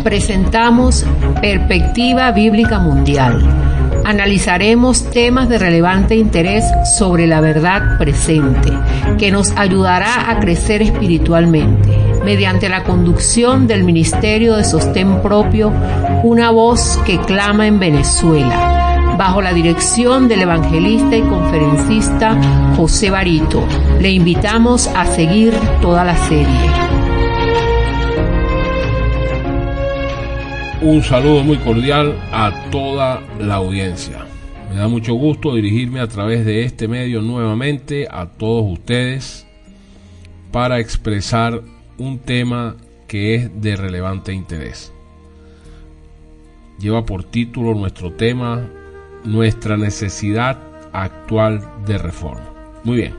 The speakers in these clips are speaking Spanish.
presentamos Perspectiva Bíblica Mundial. Analizaremos temas de relevante interés sobre la verdad presente, que nos ayudará a crecer espiritualmente, mediante la conducción del Ministerio de Sostén Propio, una voz que clama en Venezuela, bajo la dirección del evangelista y conferencista José Barito. Le invitamos a seguir toda la serie. Un saludo muy cordial a toda la audiencia. Me da mucho gusto dirigirme a través de este medio nuevamente a todos ustedes para expresar un tema que es de relevante interés. Lleva por título nuestro tema, nuestra necesidad actual de reforma. Muy bien.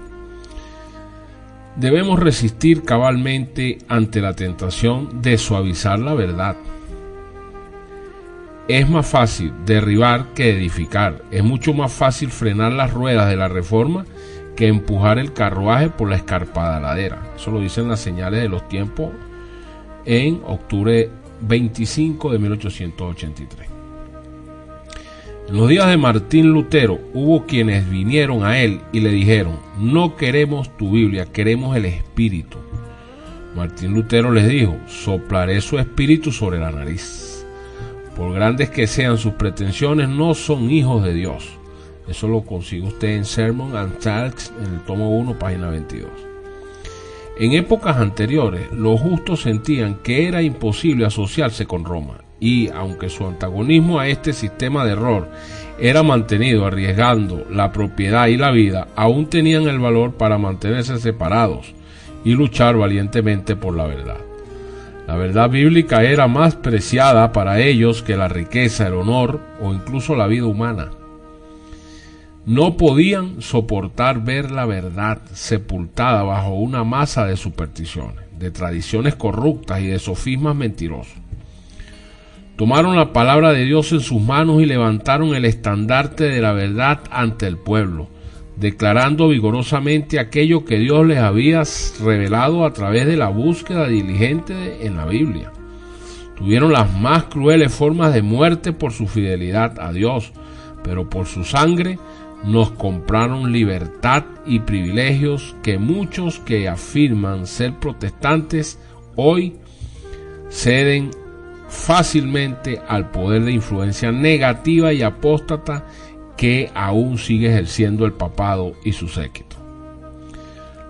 Debemos resistir cabalmente ante la tentación de suavizar la verdad. Es más fácil derribar que edificar. Es mucho más fácil frenar las ruedas de la reforma que empujar el carruaje por la escarpada ladera. Eso lo dicen las señales de los tiempos en octubre 25 de 1883. En los días de Martín Lutero hubo quienes vinieron a él y le dijeron: no queremos tu Biblia, queremos el Espíritu. Martín Lutero les dijo: soplaré su espíritu sobre la nariz. Por grandes que sean sus pretensiones, no son hijos de Dios. Eso lo consigue usted en Sermon and Talks, en el tomo 1, página 22. En épocas anteriores, los justos sentían que era imposible asociarse con Roma, y aunque su antagonismo a este sistema de error era mantenido arriesgando la propiedad y la vida, aún tenían el valor para mantenerse separados y luchar valientemente por la verdad. La verdad bíblica era más preciada para ellos que la riqueza, el honor o incluso la vida humana. No podían soportar ver la verdad sepultada bajo una masa de supersticiones, de tradiciones corruptas y de sofismas mentirosos. Tomaron la palabra de Dios en sus manos y levantaron el estandarte de la verdad ante el pueblo, declarando vigorosamente aquello que Dios les había revelado a través de la búsqueda diligente en la Biblia. Tuvieron las más crueles formas de muerte por su fidelidad a Dios, pero por su sangre nos compraron libertad y privilegios que muchos que afirman ser protestantes hoy ceden fácilmente al poder de influencia negativa y apóstata que aún sigue ejerciendo el papado y su séquito.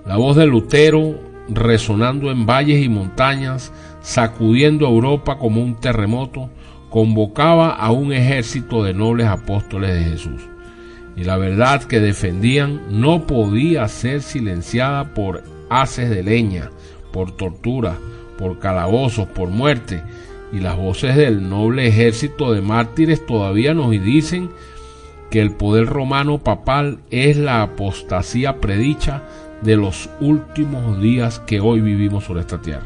La voz de Lutero, resonando en valles y montañas, sacudiendo a Europa como un terremoto, convocaba a un ejército de nobles apóstoles de Jesús. Y la verdad que defendían no podía ser silenciada por haces de leña, por tortura, por calabozos, por muerte. Y las voces del noble ejército de mártires todavía nos dicen que el poder romano papal es la apostasía predicha de los últimos días que hoy vivimos sobre esta tierra.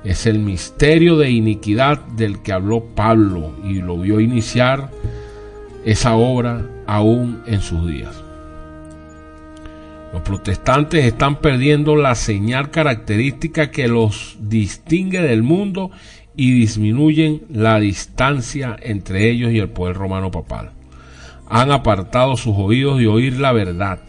Es el misterio de iniquidad del que habló Pablo y lo vio iniciar esa obra aún en sus días. Los protestantes están perdiendo la señal característica que los distingue del mundo y disminuyen la distancia entre ellos y el poder romano papal. Han apartado sus oídos de oír la verdad.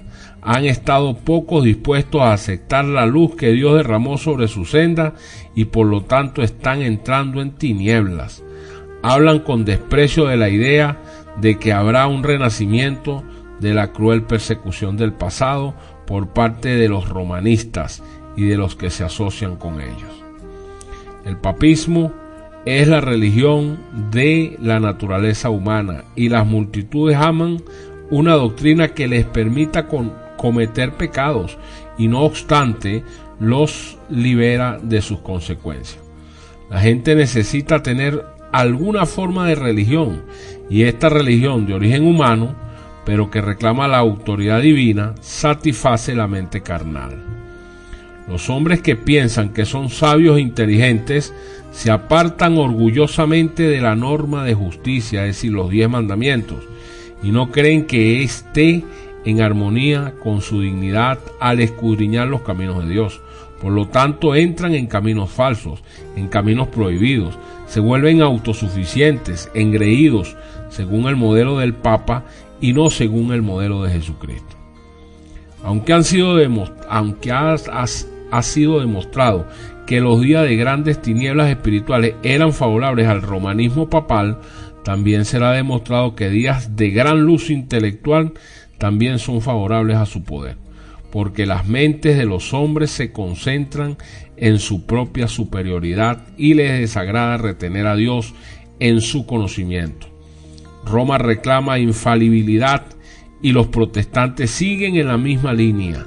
Han estado pocos dispuestos a aceptar la luz que Dios derramó sobre su senda y por lo tanto están entrando en tinieblas. Hablan con desprecio de la idea de que habrá un renacimiento de la cruel persecución del pasado por parte de los romanistas y de los que se asocian con ellos. El papismo es la religión de la naturaleza humana y las multitudes aman una doctrina que les permita cometer pecados y no obstante los libera de sus consecuencias. La gente necesita tener alguna forma de religión y esta religión de origen humano, pero que reclama la autoridad divina, satisface la mente carnal. Los hombres que piensan que son sabios e inteligentes se apartan orgullosamente de la norma de justicia, es decir, los 10 mandamientos, y no creen que esté en armonía con su dignidad al escudriñar los caminos de Dios. Por lo tanto, entran en caminos falsos, en caminos prohibidos, se vuelven autosuficientes, engreídos, según el modelo del Papa y no según el modelo de Jesucristo. Aunque ha sido demostrado que los días de grandes tinieblas espirituales eran favorables al romanismo papal, también será demostrado que días de gran luz intelectual también son favorables a su poder, porque las mentes de los hombres se concentran en su propia superioridad y les desagrada retener a Dios en su conocimiento. Roma reclama infalibilidad y los protestantes siguen en la misma línea.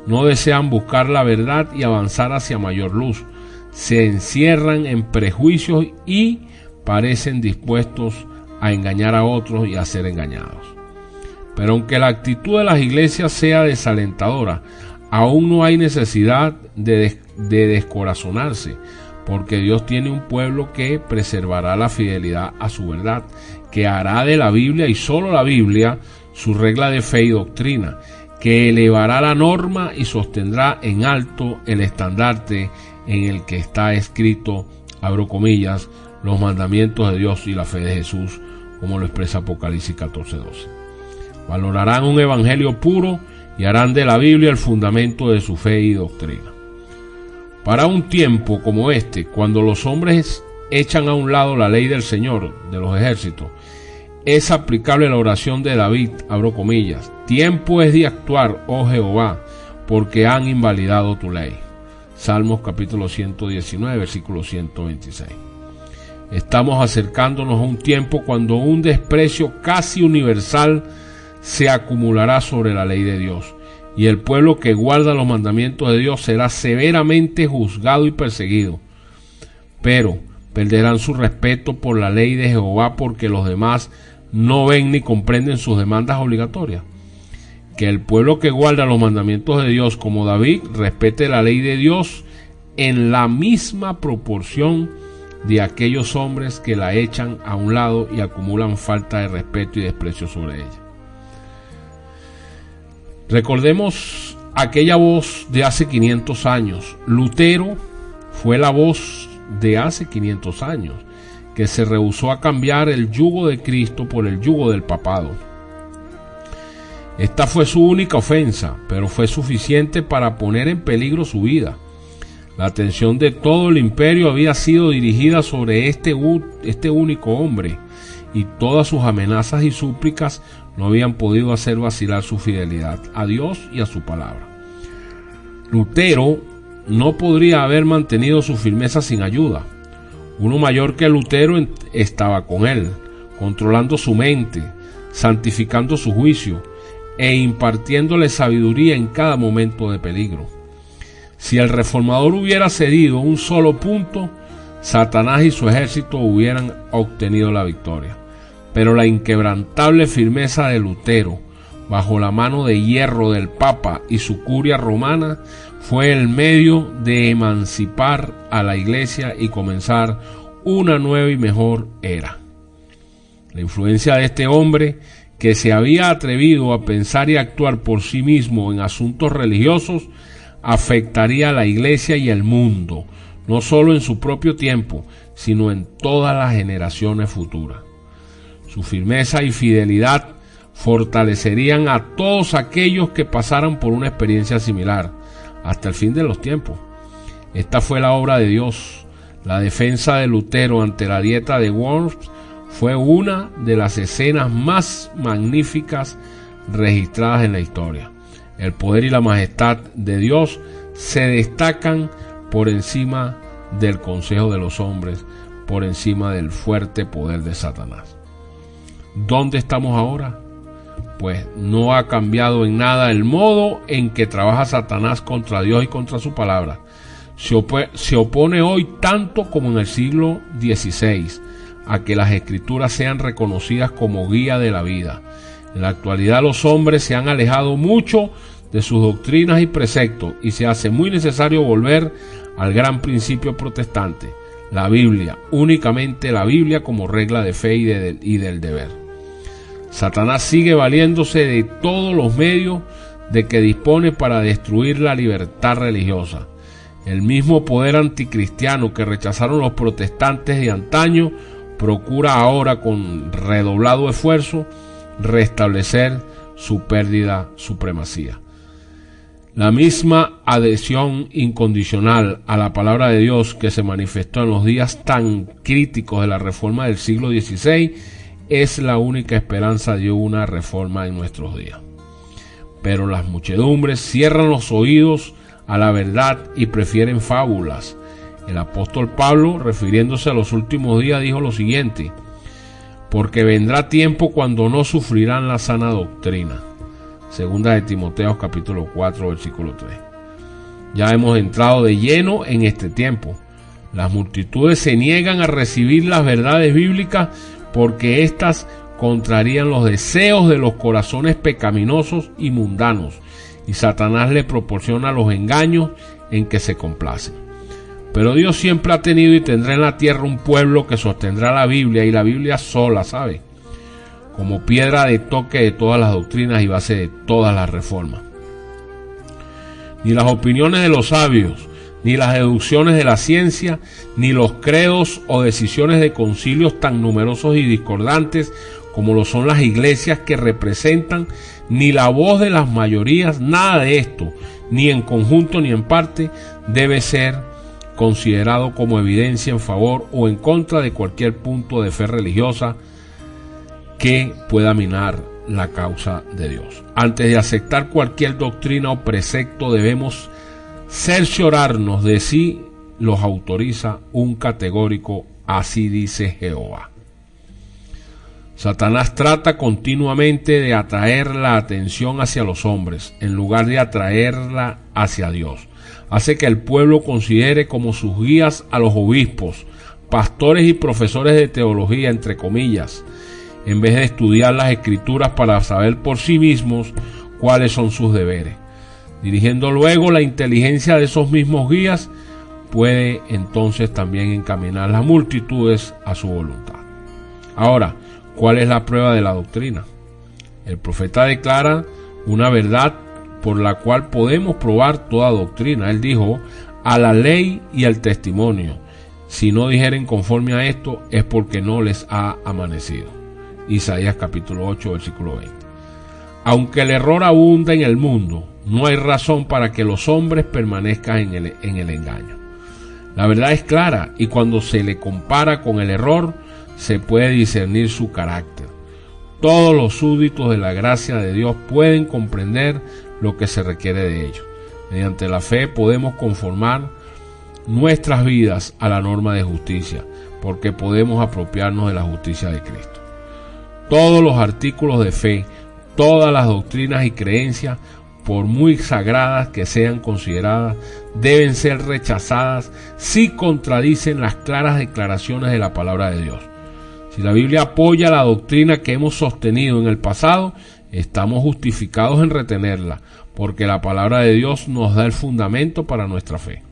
No desean buscar la verdad y avanzar hacia mayor luz. Se encierran en prejuicios y parecen dispuestos a engañar a otros y a ser engañados. Pero aunque la actitud de las iglesias sea desalentadora, aún no hay necesidad de descorazonarse, porque Dios tiene un pueblo que preservará la fidelidad a su verdad, que hará de la Biblia y solo la Biblia su regla de fe y doctrina, que elevará la norma y sostendrá en alto el estandarte en el que está escrito, abro comillas, los mandamientos de Dios y la fe de Jesús, como lo expresa Apocalipsis 14:12. Valorarán un evangelio puro y harán de la Biblia el fundamento de su fe y doctrina. Para un tiempo como este, cuando los hombres echan a un lado la ley del Señor de los ejércitos, es aplicable la oración de David, abro comillas, tiempo es de actuar, oh Jehová, porque han invalidado tu ley. Salmos capítulo 119, versículo 126. Estamos acercándonos a un tiempo cuando un desprecio casi universal se acumulará sobre la ley de Dios, y el pueblo que guarda los mandamientos de Dios será severamente juzgado y perseguido. Pero perderán su respeto por la ley de Jehová porque los demás no ven ni comprenden sus demandas obligatorias. Que el pueblo que guarda los mandamientos de Dios, como David, respete la ley de Dios en la misma proporción de aquellos hombres que la echan a un lado y acumulan falta de respeto y desprecio sobre ella. Recordemos aquella voz de hace 500 años. Lutero fue la voz de hace 500 años, que se rehusó a cambiar el yugo de Cristo por el yugo del papado. Esta fue su única ofensa, pero fue suficiente para poner en peligro su vida. La atención de todo el imperio había sido dirigida sobre este único hombre, y todas sus amenazas y súplicas no habían podido hacer vacilar su fidelidad a Dios y a su palabra. Lutero no podría haber mantenido su firmeza sin ayuda. Uno mayor que Lutero estaba con él, controlando su mente, santificando su juicio e impartiéndole sabiduría en cada momento de peligro. Si el reformador hubiera cedido un solo punto, Satanás y su ejército hubieran obtenido la victoria. Pero la inquebrantable firmeza de Lutero, bajo la mano de hierro del Papa y su curia romana, fue el medio de emancipar a la Iglesia y comenzar una nueva y mejor era. La influencia de este hombre, que se había atrevido a pensar y actuar por sí mismo en asuntos religiosos, afectaría a la Iglesia y al mundo, no solo en su propio tiempo, sino en todas las generaciones futuras. Su firmeza y fidelidad fortalecerían a todos aquellos que pasaran por una experiencia similar, hasta el fin de los tiempos. Esta fue la obra de Dios. La defensa de Lutero ante la dieta de Worms fue una de las escenas más magníficas registradas en la historia. El poder y la majestad de Dios se destacan por encima del consejo de los hombres, por encima del fuerte poder de Satanás. ¿Dónde estamos ahora? Pues no ha cambiado en nada el modo en que trabaja Satanás contra Dios y contra su palabra. Se opone hoy tanto como en el siglo XVI a que las escrituras sean reconocidas como guía de la vida. En la actualidad los hombres se han alejado mucho de sus doctrinas y preceptos y se hace muy necesario volver al gran principio protestante, la Biblia, únicamente la Biblia como regla de fe y del deber. Satanás sigue valiéndose de todos los medios de que dispone para destruir la libertad religiosa. El mismo poder anticristiano que rechazaron los protestantes de antaño procura ahora con redoblado esfuerzo restablecer su perdida supremacía. La misma adhesión incondicional a la palabra de Dios que se manifestó en los días tan críticos de la reforma del siglo XVI es la única esperanza de una reforma en nuestros días. Pero las muchedumbres cierran los oídos a la verdad y prefieren fábulas. El apóstol Pablo, refiriéndose a los últimos días, dijo lo siguiente: porque vendrá tiempo cuando no sufrirán la sana doctrina. Segunda de Timoteo capítulo 4 versículo 3. Ya hemos entrado de lleno en este tiempo. Las multitudes se niegan a recibir las verdades bíblicas porque éstas contrarían los deseos de los corazones pecaminosos y mundanos, y Satanás le proporciona los engaños en que se complacen. Pero Dios siempre ha tenido y tendrá en la tierra un pueblo que sostendrá la Biblia, y la Biblia sola, ¿sabe?, como piedra de toque de todas las doctrinas y base de todas las reformas. Ni las opiniones de los sabios, ni las deducciones de la ciencia, ni los credos o decisiones de concilios tan numerosos y discordantes como lo son las iglesias que representan, ni la voz de las mayorías, nada de esto, ni en conjunto ni en parte, debe ser considerado como evidencia en favor o en contra de cualquier punto de fe religiosa que pueda minar la causa de Dios. Antes de aceptar cualquier doctrina o precepto, debemos cerciorarnos de si los autoriza un categórico "así dice Jehová". Satanás trata continuamente de atraer la atención hacia los hombres, en lugar de atraerla hacia Dios. Hace que el pueblo considere como sus guías a los obispos, pastores y profesores de teología, entre comillas, en vez de estudiar las escrituras para saber por sí mismos cuáles son sus deberes. Dirigiendo luego la inteligencia de esos mismos guías, puede entonces también encaminar las multitudes a su voluntad. Ahora, ¿cuál es la prueba de la doctrina? El profeta declara una verdad por la cual podemos probar toda doctrina. Él dijo: a la ley y al testimonio, si no dijeren conforme a esto, es porque no les ha amanecido. Isaías capítulo 8 versículo 20. Aunque el error abunda en el mundo, no hay razón para que los hombres permanezcan en el engaño. La verdad es clara, y cuando se le compara con el error, se puede discernir su carácter. Todos los súbditos de la gracia de Dios pueden comprender lo que se requiere de ellos. Mediante la fe podemos conformar nuestras vidas a la norma de justicia, porque podemos apropiarnos de la justicia de Cristo. Todos los artículos de fe, todas las doctrinas y creencias, por muy sagradas que sean consideradas, deben ser rechazadas si contradicen las claras declaraciones de la palabra de Dios. Si la Biblia apoya la doctrina que hemos sostenido en el pasado, estamos justificados en retenerla, porque la palabra de Dios nos da el fundamento para nuestra fe.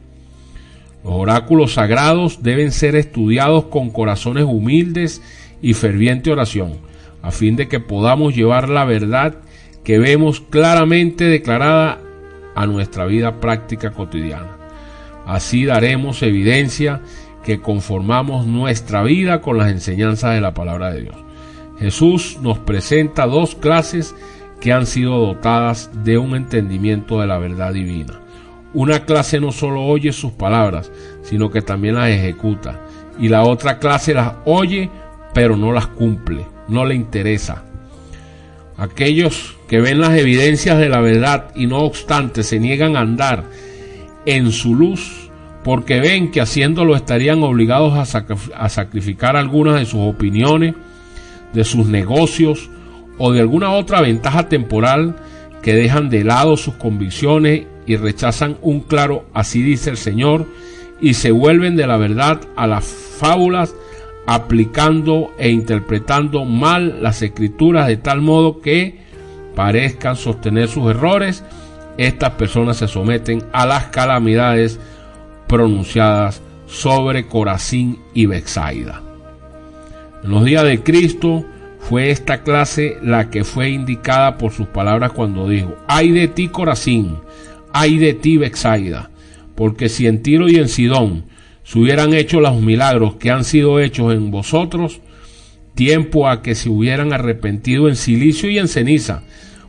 Los oráculos sagrados deben ser estudiados con corazones humildes y ferviente oración, a fin de que podamos llevar la verdad que vemos claramente declarada a nuestra vida práctica cotidiana. Así daremos evidencia que conformamos nuestra vida con las enseñanzas de la palabra de Dios. Jesús nos presenta dos clases que han sido dotadas de un entendimiento de la verdad divina. Una clase no solo oye sus palabras, sino que también las ejecuta, y la otra clase las oye, pero no las cumple, no le interesa. Aquellos que ven las evidencias de la verdad y no obstante se niegan a andar en su luz, porque ven que haciéndolo estarían obligados a sacrificar algunas de sus opiniones, de sus negocios o de alguna otra ventaja temporal, que dejan de lado sus convicciones y rechazan un claro "así dice el Señor", y se vuelven de la verdad a las fábulas, aplicando e interpretando mal las escrituras de tal modo que parezcan sostener sus errores. Estas personas se someten a las calamidades pronunciadas sobre Corazín y Betsaida. En los días de Cristo fue esta clase la que fue indicada por sus palabras cuando dijo: ay de ti, Corazín, ay de ti, Betsaida, porque si en Tiro y en Sidón se hubieran hecho los milagros que han sido hechos en vosotros, tiempo a que se hubieran arrepentido en silicio y en ceniza.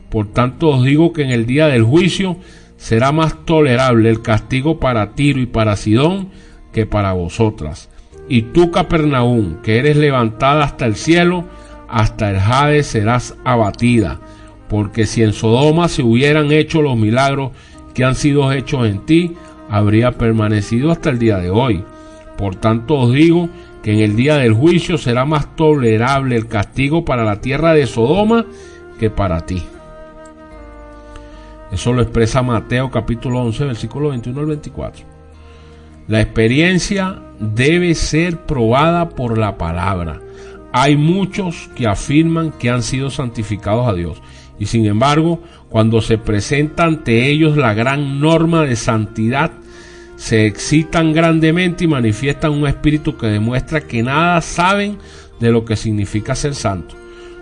Por tanto os digo que en el día del juicio será más tolerable el castigo para Tiro y para Sidón que para vosotras. Y tú, Capernaum, que eres levantada hasta el cielo, hasta el Hades serás abatida. Porque si en Sodoma se hubieran hecho los milagros que han sido hechos en ti, habría permanecido hasta el día de hoy. Por tanto os digo que en el día del juicio será más tolerable el castigo para la tierra de Sodoma que para ti. Eso lo expresa Mateo capítulo 11, versículo 21 al 24. La experiencia debe ser probada por la palabra. Hay muchos que afirman que han sido santificados a Dios, y sin embargo, cuando se presenta ante ellos la gran norma de santidad, se excitan grandemente y manifiestan un espíritu que demuestra que nada saben de lo que significa ser santo.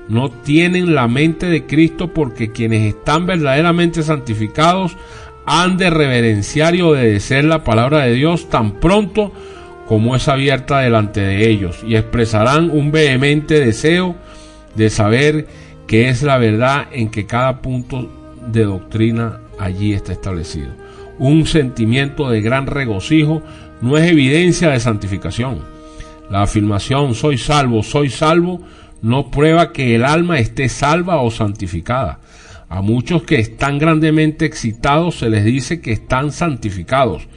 No tienen la mente de Cristo, porque quienes están verdaderamente santificados han de reverenciar y obedecer la palabra de Dios tan pronto como es abierta delante de ellos, y expresarán un vehemente deseo de saber qué es la verdad en que cada punto de doctrina allí está establecido. Un sentimiento de gran regocijo no es evidencia de santificación. La afirmación soy salvo, no prueba que el alma esté salva o santificada. A muchos que están grandemente excitados se les dice que están santificados,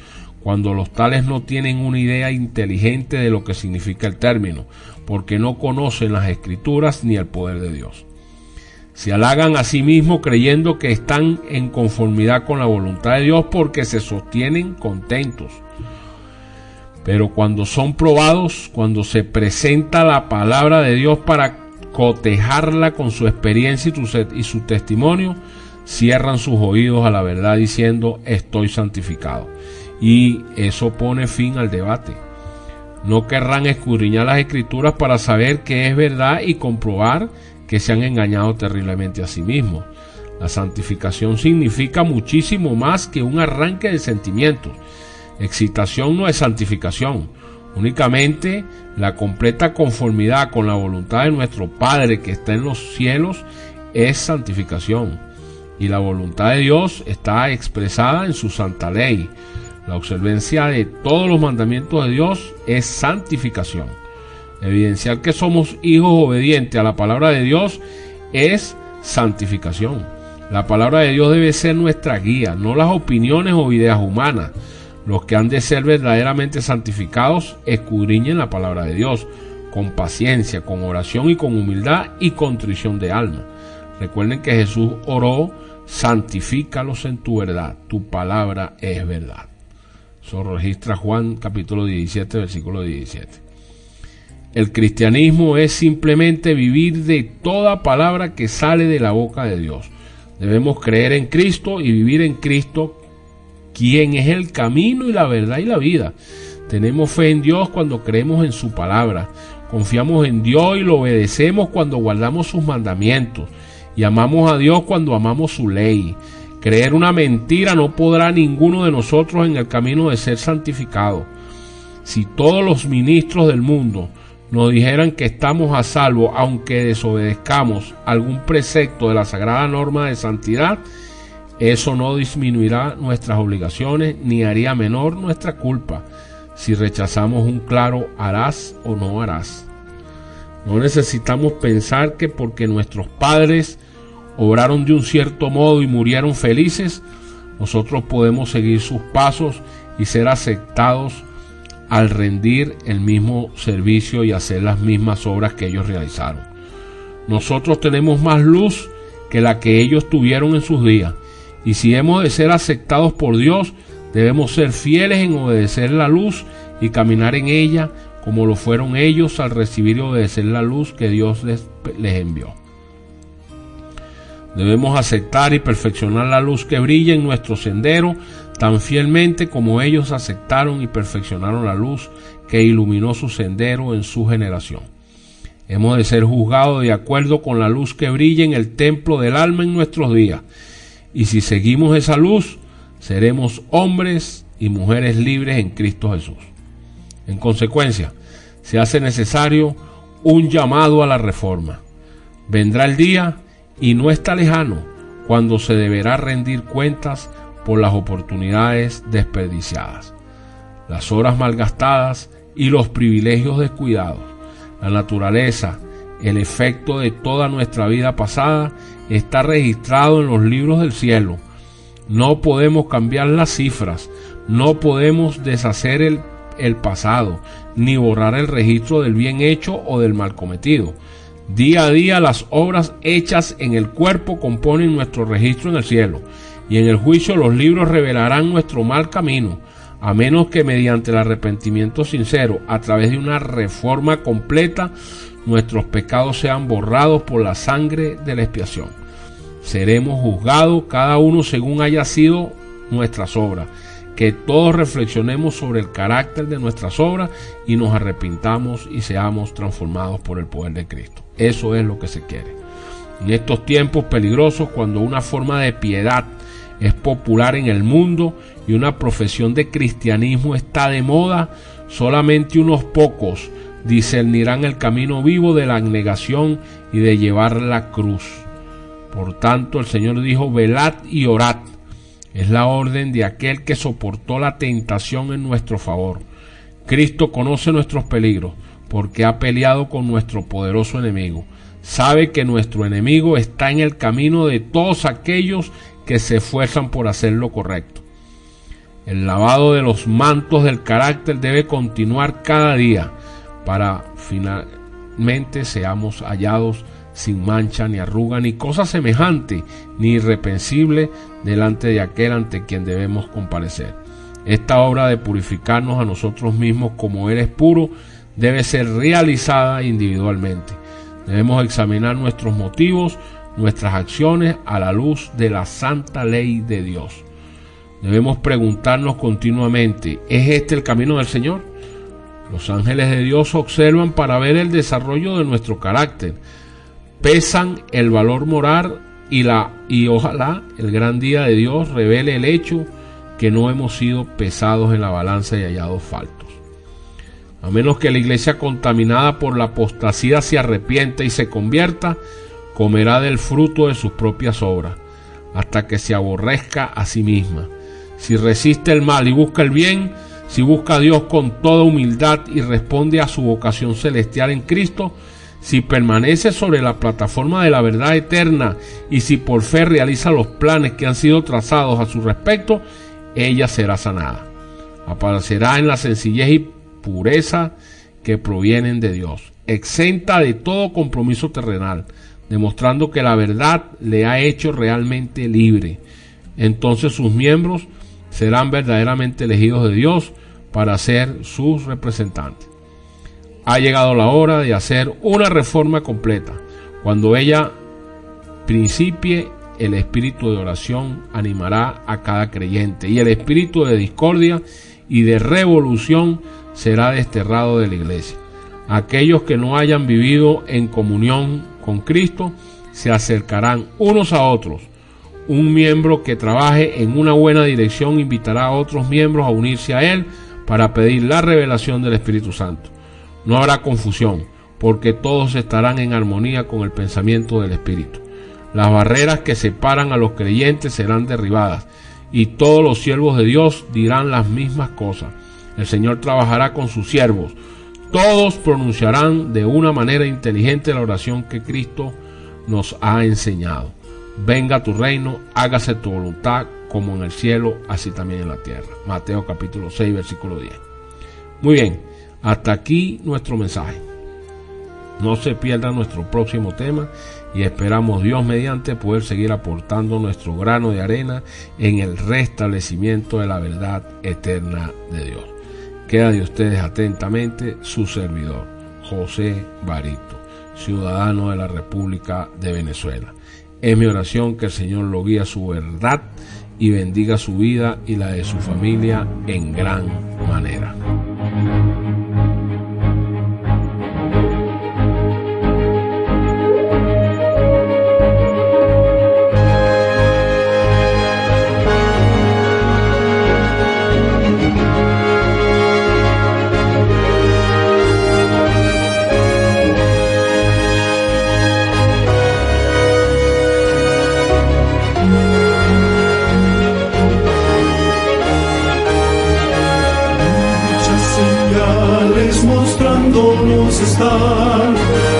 cuando los tales no tienen una idea inteligente de lo que significa el término, porque no conocen las Escrituras ni el poder de Dios. Se halagan a sí mismos creyendo que están en conformidad con la voluntad de Dios, porque se sostienen contentos. Pero cuando son probados, cuando se presenta la palabra de Dios para cotejarla con su experiencia y su testimonio, cierran sus oídos a la verdad diciendo estoy santificado. Y eso pone fin al debate. No querrán escudriñar las Escrituras para saber qué es verdad y comprobar que se han engañado terriblemente a sí mismos. La santificación significa muchísimo más que un arranque de sentimientos. Excitación no es santificación. Únicamente la completa conformidad con la voluntad de nuestro Padre que está en los cielos es santificación. Y la voluntad de Dios está expresada en su santa ley. La observancia de todos los mandamientos de Dios es santificación. Evidenciar que somos hijos obedientes a la palabra de Dios es santificación. La palabra de Dios debe ser nuestra guía, no las opiniones o ideas humanas. Los que han de ser verdaderamente santificados escudriñen la palabra de Dios con paciencia, con oración y con humildad y contrición de alma. Recuerden que Jesús oró: santifícalos en tu verdad, tu palabra es verdad. Eso registra Juan capítulo 17, versículo 17. El cristianismo es simplemente vivir de toda palabra que sale de la boca de Dios. Debemos creer en Cristo y vivir en Cristo, quien es el camino y la verdad y la vida. Tenemos fe en Dios cuando creemos en su palabra. Confiamos en Dios y lo obedecemos cuando guardamos sus mandamientos. Y amamos a Dios cuando amamos su ley. Creer una mentira no podrá ninguno de nosotros en el camino de ser santificado. Si todos los ministros del mundo nos dijeran que estamos a salvo aunque desobedezcamos algún precepto de la sagrada norma de santidad, eso no disminuirá nuestras obligaciones ni haría menor nuestra culpa si rechazamos un claro harás o no harás. No necesitamos pensar que porque nuestros padres obraron de un cierto modo y murieron felices, nosotros podemos seguir sus pasos y ser aceptados al rendir el mismo servicio y hacer las mismas obras que ellos realizaron. Nosotros tenemos más luz que la que ellos tuvieron en sus días, y si hemos de ser aceptados por Dios, debemos ser fieles en obedecer la luz y caminar en ella como lo fueron ellos al recibir y obedecer la luz que Dios les envió. Debemos aceptar y perfeccionar la luz que brilla en nuestro sendero tan fielmente como ellos aceptaron y perfeccionaron la luz que iluminó su sendero en su generación. Hemos de ser juzgados de acuerdo con la luz que brilla en el templo del alma en nuestros días. Y si seguimos esa luz, seremos hombres y mujeres libres en Cristo Jesús. En consecuencia, se hace necesario un llamado a la reforma. Vendrá el día, y no está lejano, cuando se deberá rendir cuentas por las oportunidades desperdiciadas, las horas malgastadas y los privilegios descuidados. La naturaleza, el efecto de toda nuestra vida pasada está registrado en los libros del cielo. No podemos cambiar las cifras, no podemos deshacer el pasado, ni borrar el registro del bien hecho o del mal cometido. Día a día las obras hechas en el cuerpo componen nuestro registro en el cielo, y en el juicio los libros revelarán nuestro mal camino, a menos que mediante el arrepentimiento sincero, a través de una reforma completa, nuestros pecados sean borrados por la sangre de la expiación. Seremos juzgados cada uno según haya sido nuestras obras. Que todos reflexionemos sobre el carácter de nuestras obras y nos arrepintamos y seamos transformados por el poder de Cristo. Eso es lo que se quiere. En estos tiempos peligrosos, cuando una forma de piedad es popular en el mundo y una profesión de cristianismo está de moda, solamente unos pocos discernirán el camino vivo de la abnegación y de llevar la cruz. Por tanto, el Señor dijo: velad y orad. Es la orden de aquel que soportó la tentación en nuestro favor. Cristo conoce nuestros peligros porque ha peleado con nuestro poderoso enemigo. Sabe que nuestro enemigo está en el camino de todos aquellos que se esfuerzan por hacer lo correcto. El lavado de los mantos del carácter debe continuar cada día para finalmente seamos hallados sin mancha, ni arruga, ni cosa semejante, ni irreprensible delante de aquel ante quien debemos comparecer. Esta obra de purificarnos a nosotros mismos como Él es puro debe ser realizada individualmente. Debemos examinar nuestros motivos, nuestras acciones a la luz de la santa ley de Dios. Debemos preguntarnos continuamente: ¿es este el camino del Señor? Los ángeles de Dios observan para ver el desarrollo de nuestro carácter. Pesan el valor moral y ojalá el gran día de Dios revele el hecho que no hemos sido pesados en la balanza y hallados faltos. A menos que la iglesia contaminada por la apostasía se arrepienta y se convierta, comerá del fruto de sus propias obras, hasta que se aborrezca a sí misma. Si resiste el mal y busca el bien, si busca a Dios con toda humildad y responde a su vocación celestial en Cristo, si permanece sobre la plataforma de la verdad eterna y si por fe realiza los planes que han sido trazados a su respecto, ella será sanada. Aparecerá en la sencillez y pureza que provienen de Dios, exenta de todo compromiso terrenal, demostrando que la verdad le ha hecho realmente libre. Entonces sus miembros serán verdaderamente elegidos de Dios para ser sus representantes. Ha llegado la hora de hacer una reforma completa. Cuando ella principie, el espíritu de oración animará a cada creyente y el espíritu de discordia y de revolución será desterrado de la iglesia. Aquellos que no hayan vivido en comunión con Cristo se acercarán unos a otros. Un miembro que trabaje en una buena dirección invitará a otros miembros a unirse a él para pedir la revelación del Espíritu Santo. No habrá confusión, porque todos estarán en armonía con el pensamiento del Espíritu. Las barreras que separan a los creyentes serán derribadas, y todos los siervos de Dios dirán las mismas cosas. El Señor trabajará con sus siervos. Todos pronunciarán de una manera inteligente la oración que Cristo nos ha enseñado. Venga tu reino, hágase tu voluntad, como en el cielo, así también en la tierra. Mateo capítulo 6, versículo 10. Muy bien. Hasta aquí nuestro mensaje. No se pierda nuestro próximo tema y esperamos Dios mediante poder seguir aportando nuestro grano de arena en el restablecimiento de la verdad eterna de Dios. Queda de ustedes atentamente su servidor, José Barito, ciudadano de la República de Venezuela. Es mi oración que el Señor lo guíe a su verdad y bendiga su vida y la de su familia en gran manera. mirándonos están.